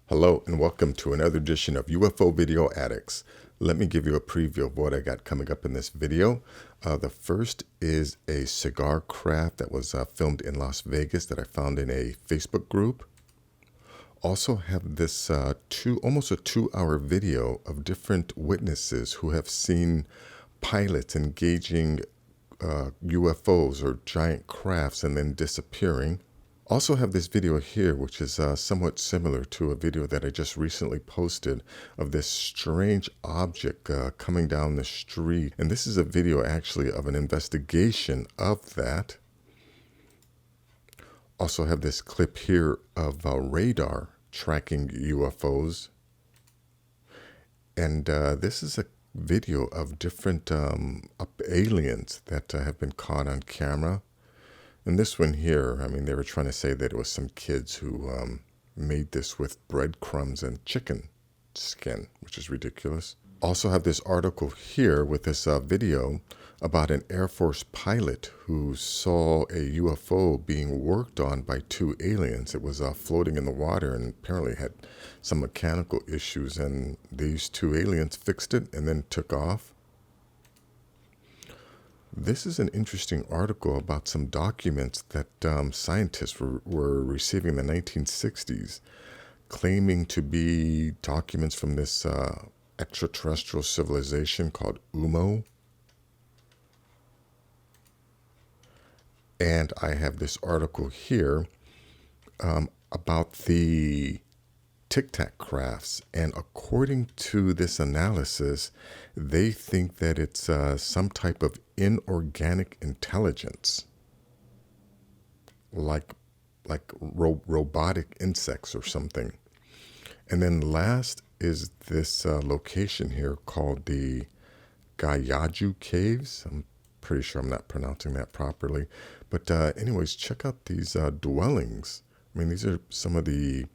Hello and welcome to another edition of UFO Video Addicts. Let me give you a preview of what I got coming up in this video. The first is a cigar craft that was filmed in Las Vegas that I found in a Facebook group. Also have this almost a 2-hour video of different witnesses who have seen pilots engaging UFOs or giant crafts and then disappearing. Also have this video here, which is somewhat similar to a video that I just recently posted of this strange object coming down the street. And this is a video actually of an investigation of that. Also have this clip here of radar tracking UFOs. And this is a video of different aliens that have been caught on camera. And this one here, I mean, they were trying to say that it was some kids who made this with breadcrumbs and chicken skin, which is ridiculous. Also have this article here with this video about an Air Force pilot who saw a UFO being worked on by 2 aliens. It was floating in the water and apparently had some mechanical issues, and these 2 aliens fixed it and then took off. This is an interesting article about some documents that scientists were receiving in the 1960s, claiming to be documents from this extraterrestrial civilization called UMO. And I have this article here about the Tic Tac crafts, and according to this analysis, they think that it's some type of inorganic intelligence, like robotic insects or something. And then last is this location here called the Gayaju Caves. I'm pretty sure I'm not pronouncing that properly, but anyways, check out these dwellings. I mean, these are some of the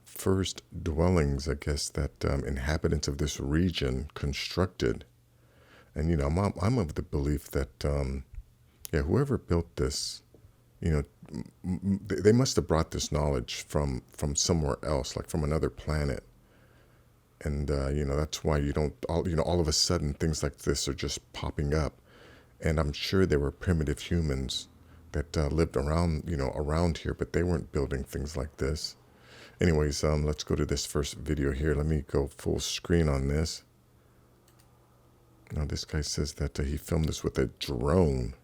first dwellings, I guess, that inhabitants of this region constructed. And, you know, I'm of the belief that, yeah, whoever built this, you know, they must have brought this knowledge from somewhere else, like from another planet. And, you know, that's why all of a sudden things like this are just popping up. And I'm sure there were primitive humans that lived around here, but they weren't building things like this. Anyways, let's go to this first video here. Let me go full screen on this. Now, this guy says that he filmed this with a drone.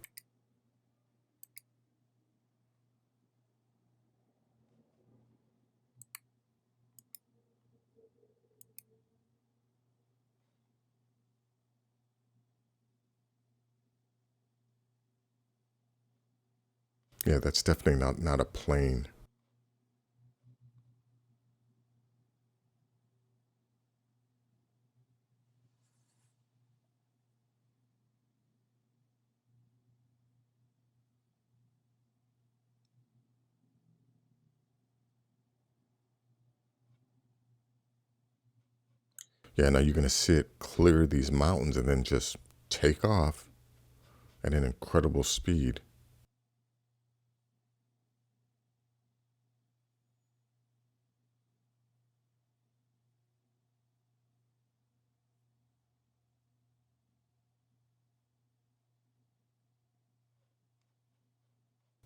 Yeah, that's definitely not a plane. Yeah, now you're going to see it clear these mountains and then just take off at an incredible speed.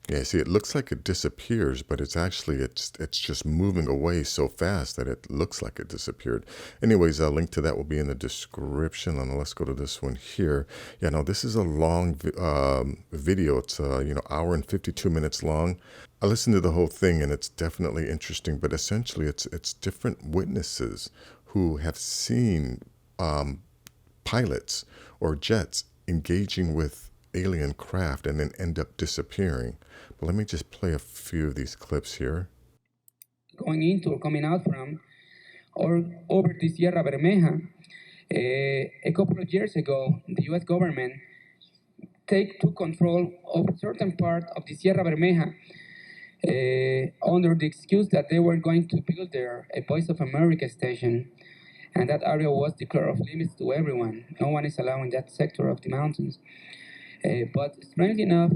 Yeah, see, it looks like it disappears, but it's just moving away so fast that it looks like it disappeared. Anyways, a link to that will be in the description. And let's go to this one here. Yeah, no, this is a long video. It's hour and 52 minutes long. I listened to the whole thing, and it's definitely interesting. But essentially, it's different witnesses who have seen pilots or jets engaging with alien craft and then end up disappearing. But let me just play a few of these clips here. Going into or coming out from or over the Sierra Bermeja. A couple of years ago, the U.S. government took control of a certain part of the Sierra Bermeja under the excuse that they were going to build there a Voice of America station. And that area was declared off limits to everyone. No one is allowed in that sector of the mountains. But strangely enough,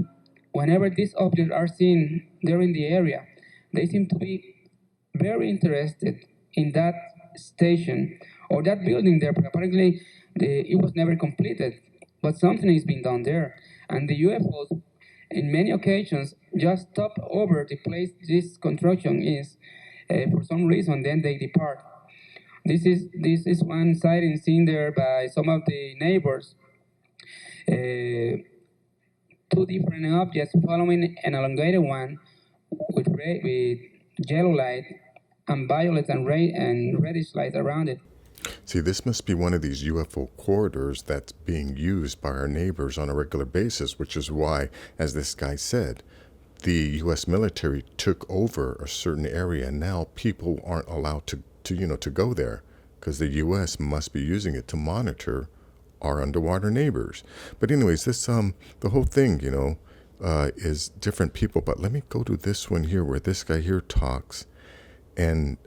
whenever these objects are seen there in the area, they seem to be very interested in that station or that building there, but apparently it was never completed. But something is being done there, and the UFOs, in many occasions, just stop over the place this construction is for some reason. Then they depart. This is one sighting seen there by some of the neighbors. Two different objects following an elongated one with yellow light and violet and reddish light around it. See, this must be one of these UFO corridors that's being used by our neighbors on a regular basis, which is why, as this guy said, the U.S. military took over a certain area, and now people aren't allowed to go there because the U.S. must be using it to monitor our underwater neighbors. But anyways, this the whole thing, is different people. But let me go to this one here where this guy here talks, and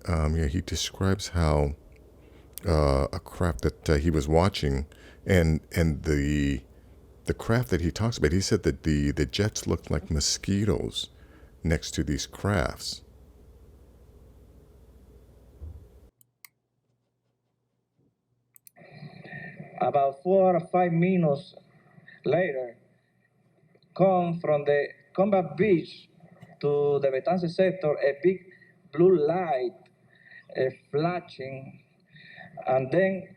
he describes how a craft that he was watching, and the craft that he talks about, he said that the jets looked like mosquitoes next to these crafts. About 4 or 5 minutes later, come from the combat beach to the Betance sector a big blue light flashing, and then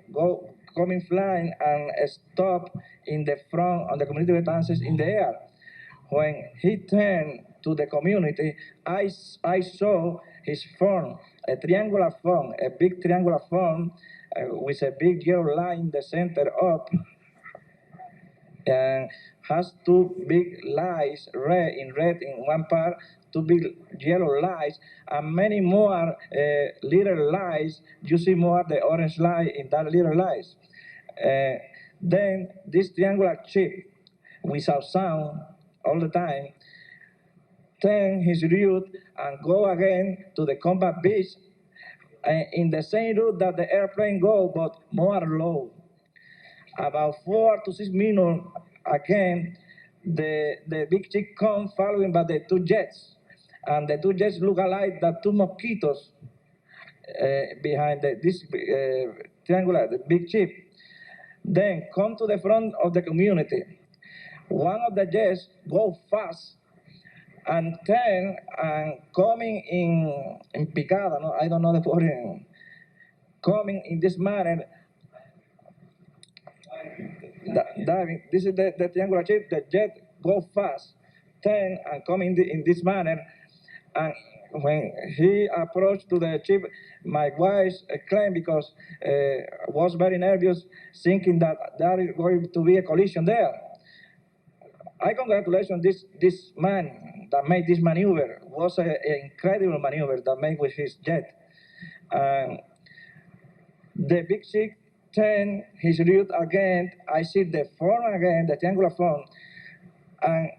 coming flying and stop in the front of the community Betances in the air. When he turned to the community, I saw his phone, a triangular phone, a big triangular phone with a big yellow line in the center up, and has two big lights, red in one part, two big yellow lights, and many more little lights. You see more the orange light in that little lights. Then this triangular chip, without sound all the time, turn his route and go again to the combat beach in the same route that the airplane go, but more low. About 4 to 6 minutes again, the big chip comes following by the two jets, and the two jets look alike the two mosquitoes behind this triangular, the big chip. Then come to the front of the community. One of the jets go fast and turn and coming in picada, no, I don't know the word, coming in this manner. Diving. This is the triangular chip. The jet go fast, turn and come in this manner. And when he approached to the chip, my wife exclaimed because was very nervous, thinking that there is going to be a collision there. I congratulate this man that made this maneuver. It was an incredible maneuver that made with his jet. The big ship turn his route again. I see the phone again, the triangular phone, and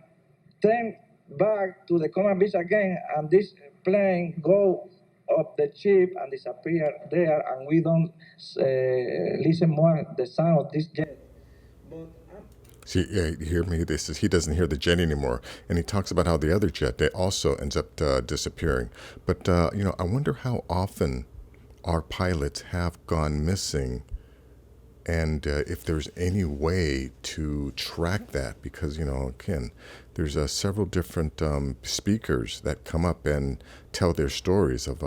turn back to the command beach again, and this plane go up the ship and disappear there, and we don't listen more the sound of this jet. See, you hear me? He doesn't hear the jet anymore, and he talks about how the other jet they also ends up disappearing. But I wonder how often our pilots have gone missing, and if there's any way to track that, because again, there's several different speakers that come up and tell their stories of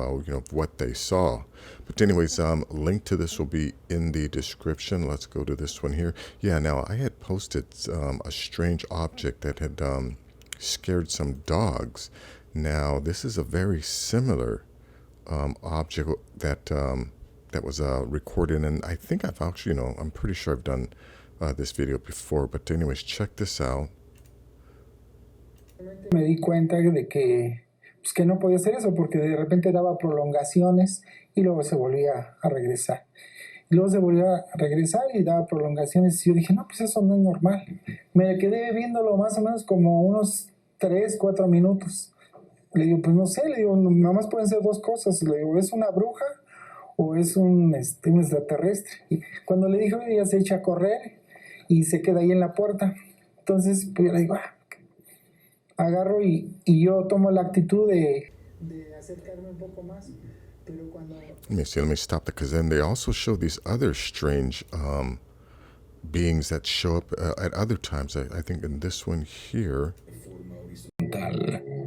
what they saw. But anyways, link to this will be in the description. Let's go to this one here. Yeah, now I had posted a strange object that had scared some dogs. Now this is a very similar object that was recorded, and I think I've actually, I'm pretty sure I've done this video before. But anyways, check this out. Me di cuenta de que no podía hacer eso porque de repente daba prolongaciones y luego se volvía a regresar. Y luego se volvía a regresar y daba prolongaciones. Y yo dije, no, pues eso no es normal. Me quedé viéndolo más o menos como unos 3, 4 minutos. Le digo, pues no sé, le digo, nada más pueden ser dos cosas. Le digo, ¿es una bruja o es un extraterrestre? Y cuando le dije, ella se echa a correr y se queda ahí en la puerta. Entonces, pues yo le digo, agarro y yo tomo la actitud de de acercarme un poco más, pero cuando... Let me see, let me stop that, because then they also show these other strange beings that show up at other times. I think in this one here.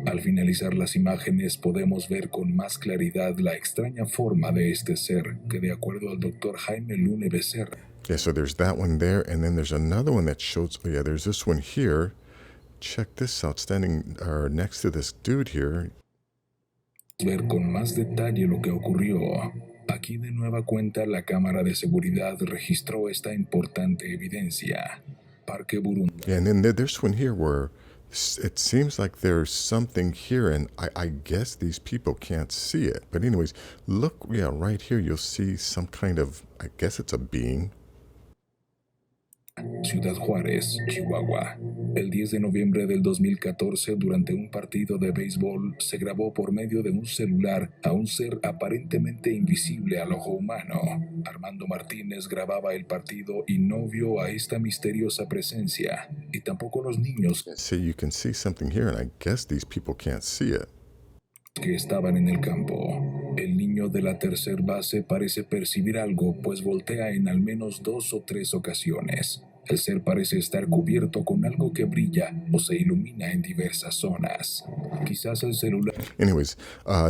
Al finalizar las imágenes podemos ver con más claridad la extraña forma de este ser que, de acuerdo al Dr. Jaime Lune Becerra, Yeah, so there's that one there, and then there's another one that shows, oh yeah, there's this one here. Check this out, standing next to this dude here. ver con más detalle lo que ocurrió. Aquí de nueva cuenta la cámara de seguridad registró esta importante evidencia. Parque Burundi. Yeah, and then there's one here where it seems like there's something here, and I guess these people can't see it. But anyways, look, yeah, right here you'll see some kind of, I guess it's a being. Ciudad Juárez, Chihuahua. El 10 de noviembre del 2014, durante un partido de béisbol, se grabó por medio de un celular a un ser aparentemente invisible al ojo humano. Armando Martínez grababa el partido y no vio a esta misteriosa presencia, y tampoco los niños See, you can see something here, and I guess these people can't see it. que estaban en el campo. El niño de la tercer base parece percibir algo, pues voltea en al menos 2 o 3 ocasiones. El ser parece estar cubierto con algo que brilla o se ilumina en diversas zonas. Quizás el celular. Anyways,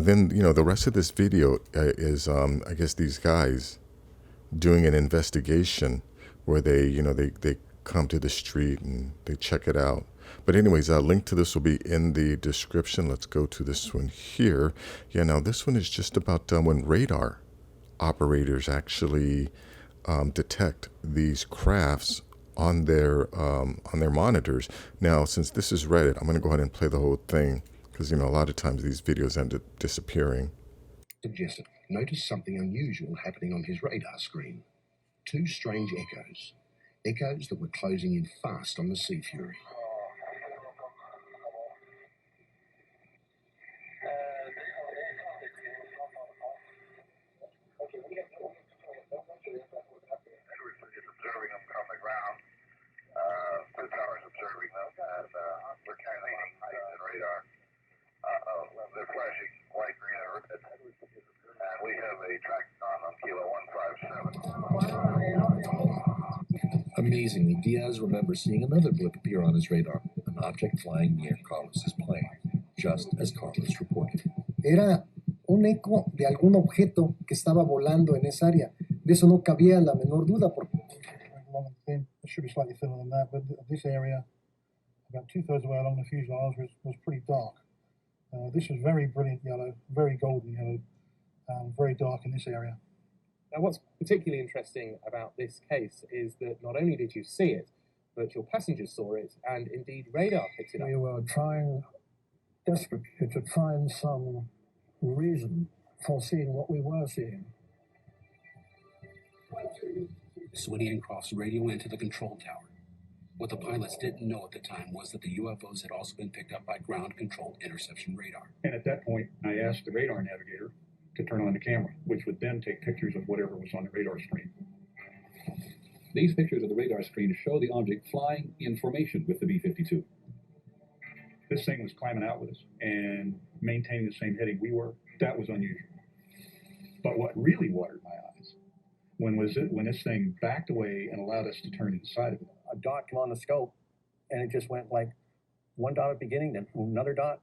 then, the rest of this video is, I guess, these guys doing an investigation where they come to the street and they check it out. But anyways, a link to this will be in the description. Let's go to this one here. Yeah, now this one is just about when radar operators actually detect these crafts on their monitors. Now, since this is Reddit, I'm going to go ahead and play the whole thing, because a lot of times these videos end up disappearing. Suggested noticed something unusual happening on his radar screen. 2 strange echoes. Echoes that were closing in fast on the Sea Fury. They're flashing white, green, and red. And we have a track on Kilo 157. Amazingly, Diaz remembers seeing another blip appear on his radar, an object flying near Carlos's plane, just as Carlos reported. Era un eco de algún objeto que estaba volando en esa área. De eso no cabía la menor duda. It should be slightly thinner than that, but this area, about 2/3 of the way along the fuselage, was pretty dark. This was very brilliant yellow, very golden yellow, very dark in this area. Now, what's particularly interesting about this case is that not only did you see it, but your passengers saw it, and indeed radar picked it up. We were trying desperately to find some reason for seeing what we were seeing. Swinian Croft's radio into the control tower. What the pilots didn't know at the time was that the UFOs had also been picked up by ground-controlled interception radar. And at that point, I asked the radar navigator to turn on the camera, which would then take pictures of whatever was on the radar screen. These pictures of the radar screen show the object flying in formation with the B-52. This thing was climbing out with us and maintaining the same heading we were. That was unusual. But what really watered my eyes when this thing backed away and allowed us to turn inside of it. A dot came on the scope, and it just went like one dot at the beginning, then another dot,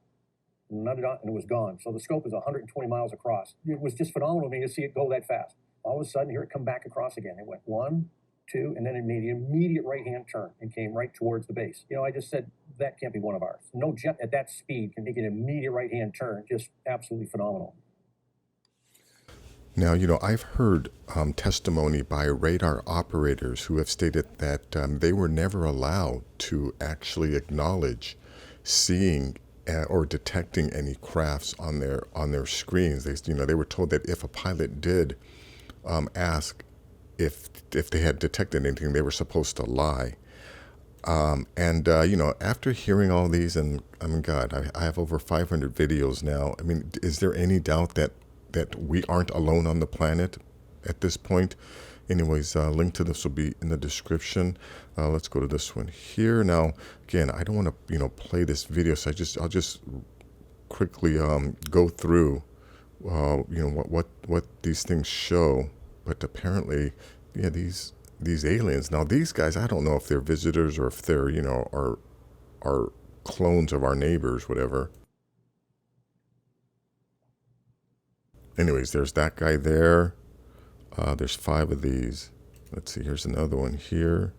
and it was gone. So the scope is 120 miles across. It was just phenomenal to me to see it go that fast. All of a sudden, here it come back across again. It went 1, 2, and then it made an immediate right-hand turn and came right towards the base. I just said, that can't be one of ours. No jet at that speed can make an immediate right-hand turn. Just absolutely phenomenal. Now, I've heard testimony by radar operators who have stated that they were never allowed to actually acknowledge seeing or detecting any crafts on their screens. They were told that if a pilot did ask if they had detected anything, they were supposed to lie. After hearing all these, and I mean, God, I have over 500 videos now. I mean, is there any doubt that we aren't alone on the planet at this point? Anyways, link to this will be in the description. Let's go to this one here. Now, again, I don't want to, play this video, so I'll just quickly go through, what these things show. But apparently, yeah, these aliens. Now, these guys, I don't know if they're visitors or if they're, are clones of our neighbors, whatever. Anyways, there's that guy there. There's 5 of these. Let's see, here's another one here.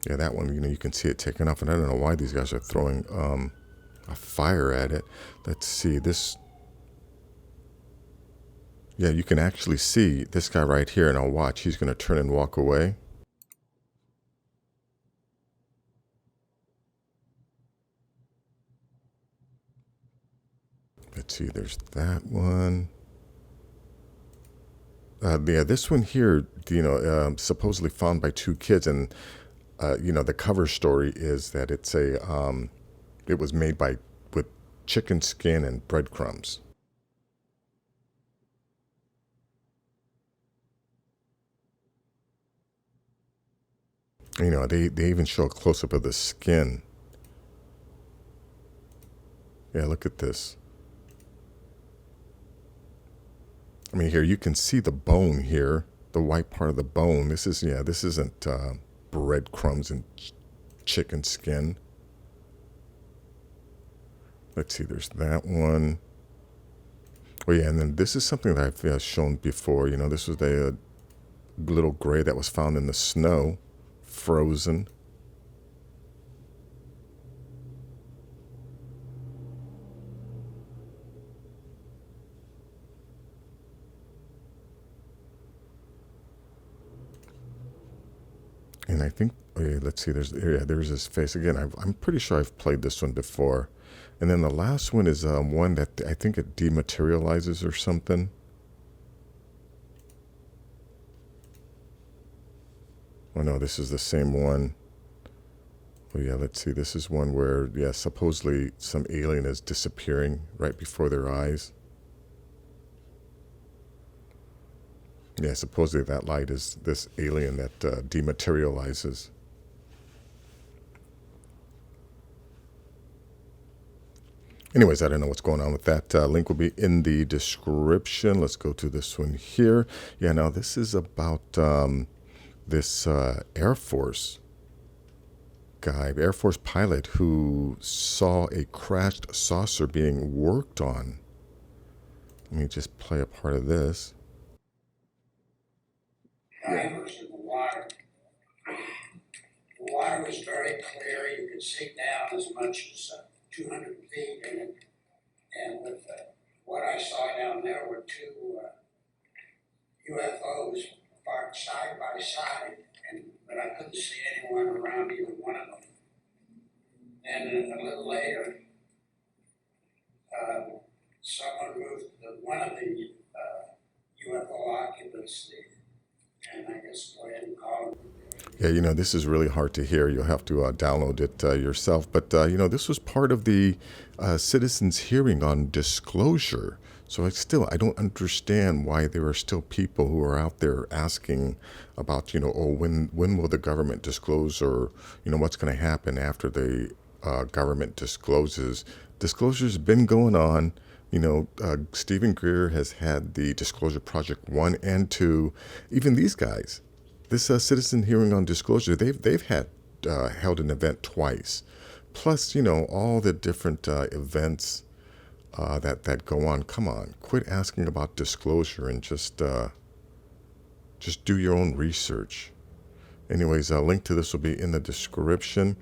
Yeah, that one, you can see it taking off, and I don't know why these guys are throwing a fire at it. Let's see, this. Yeah, you can actually see this guy right here, and I'll watch. He's going to turn and walk away. Let's see, there's that one. Yeah, this one here, supposedly found by 2 kids, and the cover story is that it's it was made with chicken skin and breadcrumbs. They even show a close-up of the skin. Yeah, look at this. I mean, here you can see the bone here, the white part of the bone. This isn't breadcrumbs and chicken skin. Let's see, there's that one. Oh yeah, and then this is something that I've shown before. This was the little gray that was found in the snow, frozen. And I think, let's see, there's his face again. I'm pretty sure I've played this one before. And then the last one is one that I think it dematerializes or something. Oh no, this is the same one. Oh yeah, let's see. This is one where, yeah, supposedly some alien is disappearing right before their eyes. Yeah, supposedly that light is this alien that dematerializes. Anyways, I don't know what's going on with that. Link will be in the description. Let's go to this one here. Yeah, now this is about this Air Force guy, Air Force pilot who saw a crashed saucer being worked on. Let me just play a part of this. Divers in the water. The water was very clear. You could see down as much as 200 feet in it. And with what I saw down there were 2 UFOs parked side by side, but I couldn't see anyone around either one of them. And a little later, someone moved one of the UFO occupants, and I guess go ahead and call him. Yeah, this is really hard to hear. You'll have to download it yourself. But, this was part of the citizens' hearing on disclosure. So I don't understand why there are still people who are out there asking about, when will the government disclose, or, what's going to happen after the government discloses. Disclosure's been going on. Stephen Greer has had the Disclosure Project 1 and 2. Even these guys. This citizen hearing on disclosure, they've had held an event twice, plus all the different events that go on. Come on, quit asking about disclosure and just do your own research. Anyways, a link to this will be in the description.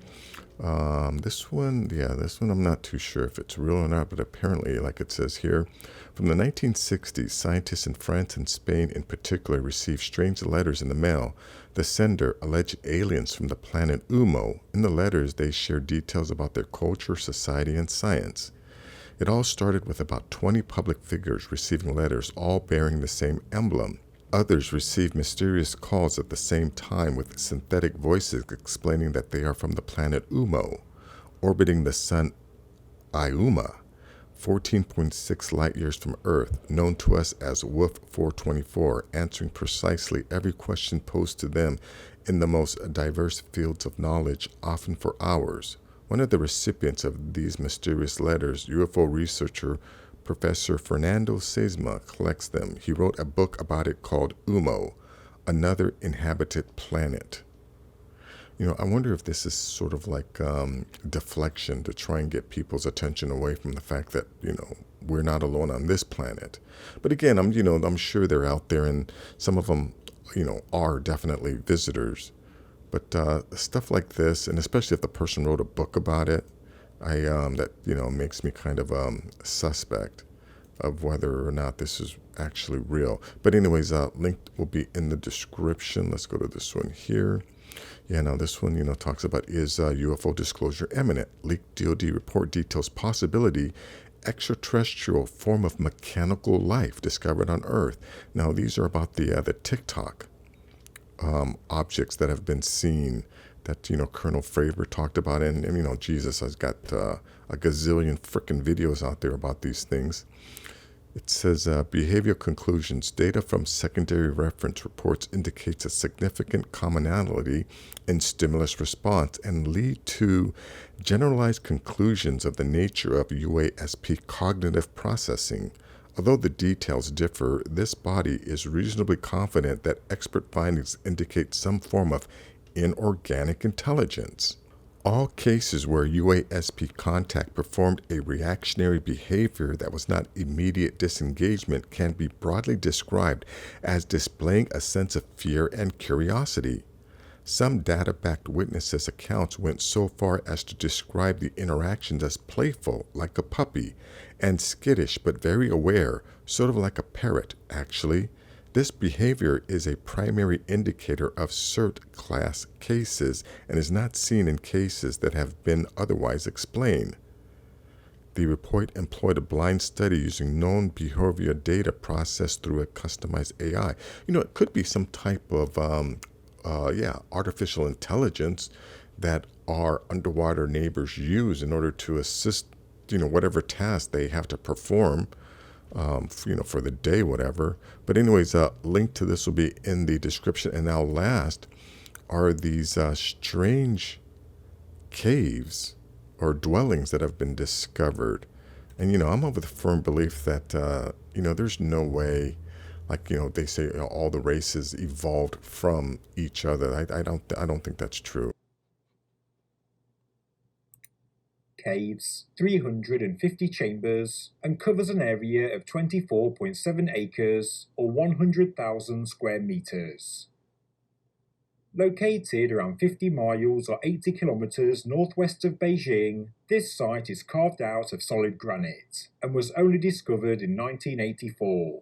This one I'm not too sure if it's real or not, but apparently, like it says here, from the 1960s, scientists in France and Spain in particular received strange letters in the mail. The sender alleged aliens from the planet Umo. In the letters, they shared details about their culture, society, and science. It all started with about 20 public figures receiving letters, all bearing the same emblem. Others received mysterious calls at the same time with synthetic voices explaining that they are from the planet Umo, orbiting the sun Iuma. 14.6 light years from Earth, known to us as WOOF 424, answering precisely every question posed to them in the most diverse fields of knowledge, often for hours. One of the recipients of these mysterious letters, UFO researcher Professor Fernando Sesma, collects them. He wrote a book about it called UMO, Another Inhabited Planet. You know, I wonder if this is sort of like deflection to try and get people's attention away from the fact that, you know, we're not alone on this planet. But again, I'm sure they're out there, and some of them, you know, are definitely visitors. But stuff like this, and especially if the person wrote a book about it, that, you know, makes me kind of suspect of whether or not this is actually real. But anyways, link will be in the description. Let's go to this one here. Yeah, now this one, you know, talks about, is UFO disclosure imminent? Leaked DoD report details possibility extraterrestrial form of mechanical life discovered on Earth. Now these are about the TikTok objects that have been seen that, you know, Colonel Fravor talked about. And you know, Jesus has got a gazillion frickin' videos out there about these things. It says, behavioral conclusions. Data from secondary reference reports indicates a significant commonality in stimulus response and lead to generalized conclusions of the nature of UASP cognitive processing. Although the details differ, this body is reasonably confident that expert findings indicate some form of inorganic intelligence. All cases where UASP contact performed a reactionary behavior that was not immediate disengagement can be broadly described as displaying a sense of fear and curiosity. Some data-backed witnesses' accounts went so far as to describe the interactions as playful, like a puppy, and skittish but very aware, sort of like a parrot, actually. This behavior is a primary indicator of CERT class cases and is not seen in cases that have been otherwise explained. The report employed a blind study using known behavioral data processed through a customized AI. You know, it could be some type of artificial intelligence that our underwater neighbors use in order to assist, you know, whatever task they have to perform, you know, for the day, whatever. But anyways, link to this will be in the description. And now last are these strange caves or dwellings that have been discovered. And, you know, I'm of the firm belief that, you know, there's no way, like, you know, they say, you know, all the races evolved from each other. I don't think that's true. Caves, 350 chambers, and covers an area of 24.7 acres or 100,000 square meters. Located around 50 miles or 80 kilometers northwest of Beijing, this site is carved out of solid granite and was only discovered in 1984.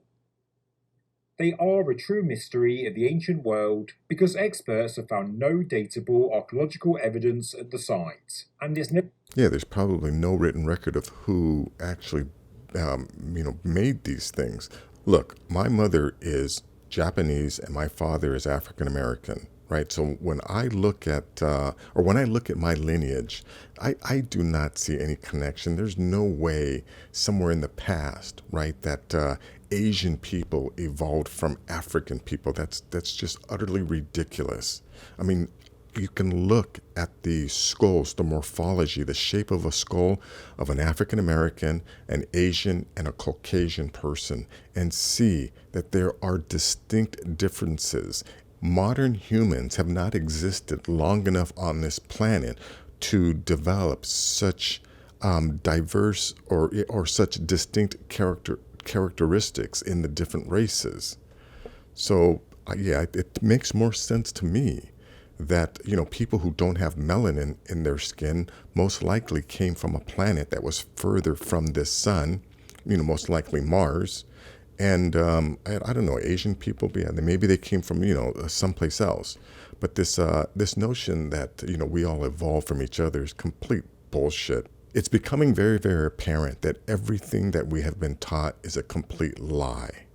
They are a true mystery of the ancient world because experts have found no datable archaeological evidence at the site, and there's there's probably no written record of who actually, you know, made these things. Look, my mother is Japanese and my father is African American, right? So when I look at, my lineage, I do not see any connection. There's no way somewhere in the past, right, that Asian people evolved from African people. That's just utterly ridiculous. I mean, you can look at the skulls, the morphology, the shape of a skull of an African American, an Asian, and a Caucasian person, and see that there are distinct differences. Modern humans have not existed long enough on this planet to develop such diverse or such distinct characteristics in the different races. So yeah, it makes more sense to me that, you know, people who don't have melanin in their skin most likely came from a planet that was further from this sun, you know, most likely Mars. And I don't know, Asian people, yeah, maybe they came from, you know, someplace else. But this notion that, you know, we all evolved from each other is complete bullshit. It's becoming very, very apparent that everything that we have been taught is a complete lie.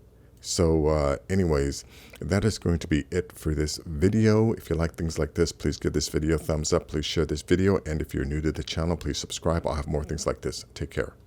So anyways, that is going to be it for this video. If you like things like this, please give this video a thumbs up. Please share this video. And if you're new to the channel, please subscribe. I'll have more things like this. Take care.